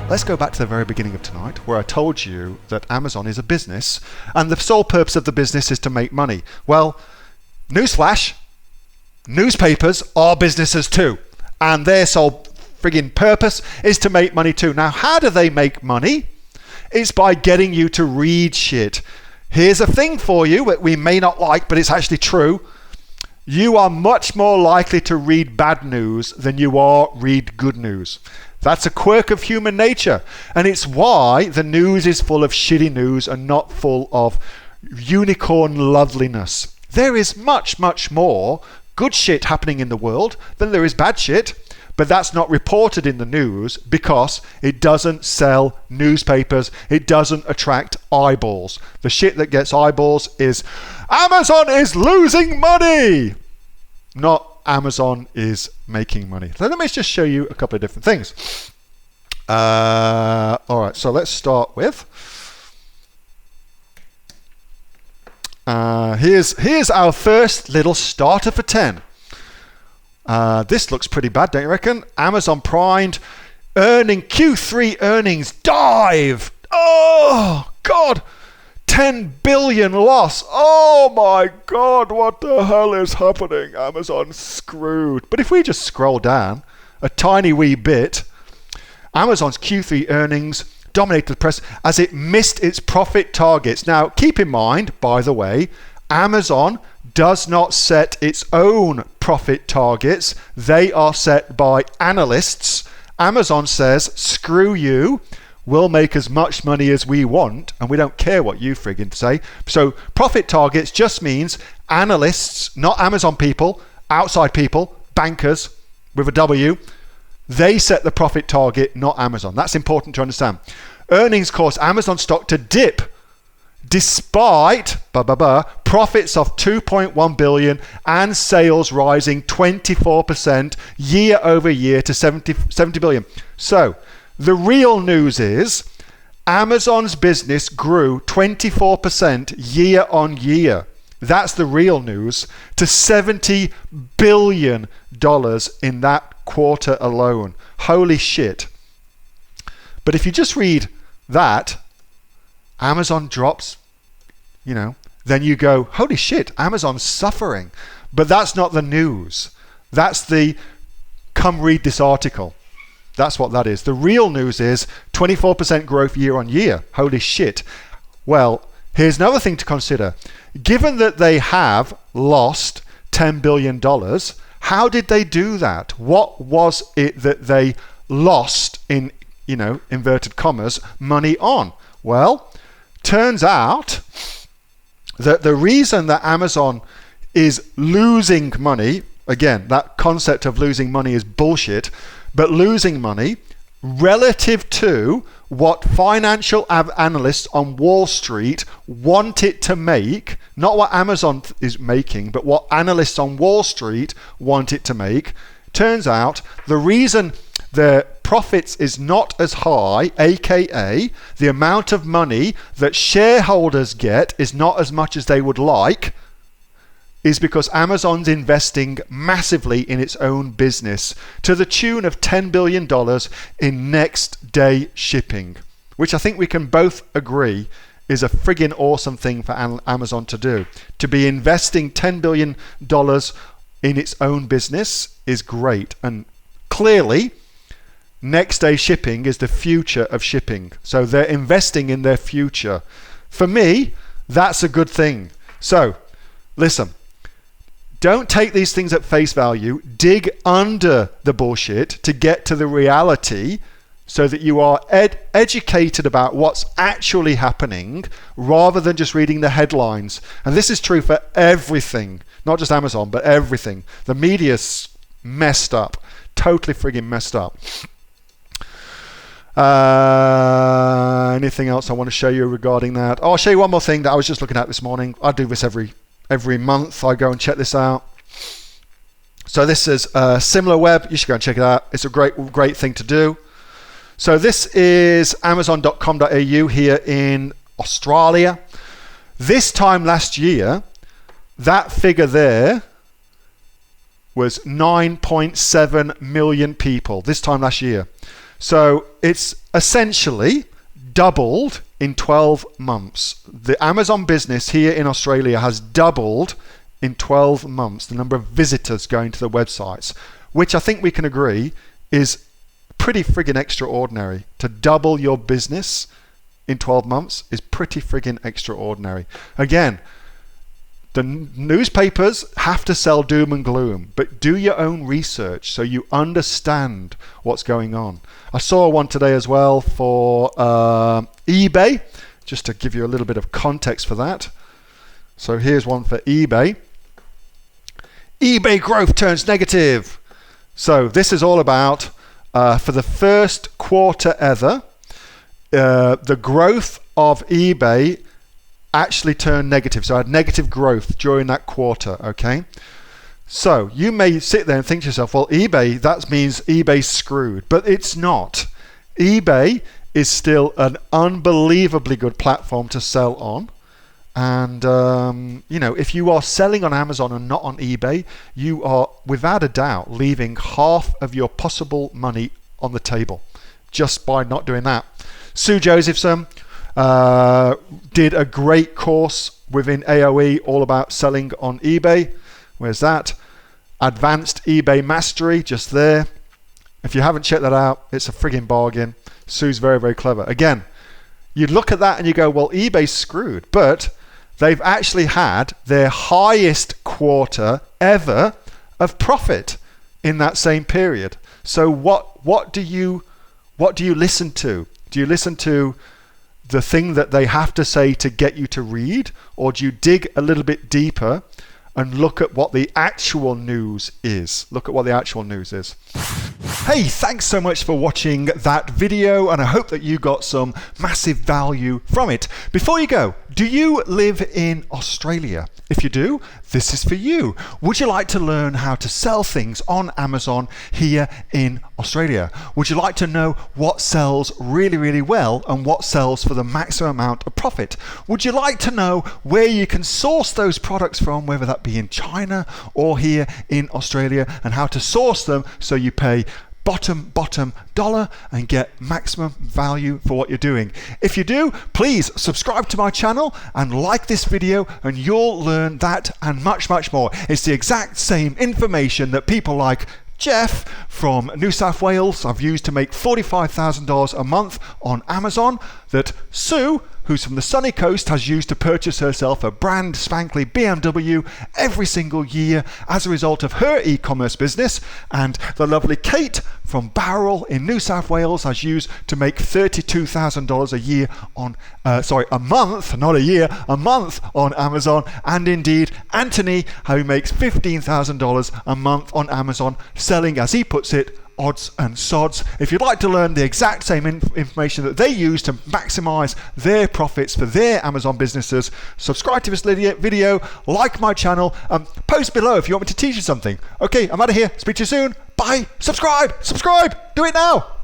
let's go back to the very beginning of tonight, where I told you that Amazon is a business, and the sole purpose of the business is to make money. Well, newsflash, newspapers are businesses too, and their sole friggin' purpose is to make money too. Now, how do they make money? It's by getting you to read shit. Here's a thing for you that we may not like, but it's actually true. You are much more likely to read bad news than you are read good news. That's a quirk of human nature, and it's why the news is full of shitty news and not full of unicorn loveliness. There is much, much more good shit happening in the world than there is bad shit. But that's not reported in the news because it doesn't sell newspapers. It doesn't attract eyeballs. The shit that gets eyeballs is Amazon is losing money, not Amazon is making money. So let me just show you a couple of different things. All right, so let's start with. Here's our first little starter for 10. This looks pretty bad, don't you reckon? Amazon Prime Q3 earnings dive. Oh, God. 10 billion loss. Oh, my God. What the hell is happening? Amazon's screwed. But if we just scroll down a tiny wee bit, Amazon's Q3 earnings dominated the press as it missed its profit targets. Now, keep in mind, by the way, Amazon does not set its own profit targets. They are set by analysts. Amazon says, screw you, we'll make as much money as we want, and we don't care what you friggin' say. So profit targets just means analysts, not Amazon people, outside people, bankers with a W, they set the profit target, not Amazon. That's important to understand. Earnings caused Amazon stock to dip despite profits of 2.1 billion and sales rising 24% year over year to 70 billion. So the real news is Amazon's business grew 24% year on year. That's the real news, to $70 billion in that quarter alone. Holy shit. But if you just read that, Amazon drops, then you go, holy shit, Amazon's suffering. But that's not the news. That's the come read this article. That's what that is. The real news is 24% growth year on year. Holy shit. Well, here's another thing to consider. Given that they have lost $10 billion, how did they do that? What was it that they lost in, inverted commas, money on? Well, turns out that the reason that Amazon is losing money, again, that concept of losing money is bullshit, but losing money relative to what financial analysts on Wall Street want it to make, not what Amazon is making, but what analysts on Wall Street want it to make. Turns out the reason the profits is not as high, aka the amount of money that shareholders get is not as much as they would like, is because Amazon's investing massively in its own business to the tune of $10 billion in next day shipping, which I think we can both agree is a friggin' awesome thing for Amazon to do. To be investing $10 billion in its own business is great, and clearly next day shipping is the future of shipping. So they're investing in their future. For me, that's a good thing. So listen, don't take these things at face value. Dig under the bullshit to get to the reality so that you are educated about what's actually happening rather than just reading the headlines. And this is true for everything, not just Amazon, but everything. The media's messed up, totally friggin' messed up. Anything else I want to show you regarding that? Oh, I'll show you one more thing that I was just looking at this morning. I do this every month. I go and check this out. So this is SimilarWeb. You should go and check it out. It's a great thing to do. So this is Amazon.com.au here in Australia. This time last year, that figure there was 9.7 million people. This time last year. So it's essentially doubled in 12 months. The Amazon business here in Australia has doubled in 12 months, the number of visitors going to the websites, which I think we can agree is pretty friggin' extraordinary. To double your business in 12 months is pretty friggin' extraordinary. Again, the newspapers have to sell doom and gloom, but do your own research so you understand what's going on. I saw one today as well for eBay, just to give you a little bit of context for that. So here's one for eBay. eBay growth turns negative. So this is all about, for the first quarter ever, the growth of eBay actually turned negative. So I had negative growth during that quarter, okay? So you may sit there and think to yourself, well, eBay, that means eBay's screwed. But it's not. eBay is still an unbelievably good platform to sell on. And, if you are selling on Amazon and not on eBay, you are, without a doubt, leaving half of your possible money on the table just by not doing that. Sue Josephson did a great course within AOE all about selling on eBay. Where's that? Advanced eBay Mastery, just there. If you haven't checked that out, it's a friggin' bargain. Sue's very, very clever. Again, you look at that and you go, well, eBay's screwed, but they've actually had their highest quarter ever of profit in that same period. So what do you listen to? Do you listen to the thing that they have to say to get you to read, or do you dig a little bit deeper and look at what the actual news is? Look at what the actual news is. Hey, thanks so much for watching that video, and I hope that you got some massive value from it. Before you go, do you live in Australia? If you do, this is for you. Would you like to learn how to sell things on Amazon here in Australia? Would you like to know what sells really, really well and what sells for the maximum amount of profit? Would you like to know where you can source those products from, whether that be in China or here in Australia, and how to source them so you pay bottom dollar and get maximum value for what you're doing? If you do, please subscribe to my channel and like this video, and you'll learn that and much more. It's the exact same information that people like Jeff from New South Wales I've used to make $45,000 a month on Amazon, that Sue, who's from the sunny coast, has used to purchase herself a brand spankly BMW every single year as a result of her e-commerce business, and the lovely Kate from Bowral in New South Wales has used to make $32,000 a year on, a month, not a year, a month on Amazon, and indeed Anthony, who makes $15,000 a month on Amazon, selling, as he puts it, odds and sods. If you'd like to learn the exact same information that they use to maximize their profits for their Amazon businesses, subscribe to this video, like my channel, post below if you want me to teach you something. Okay, I'm out of here. Speak to you soon. Bye. Subscribe. Do it now.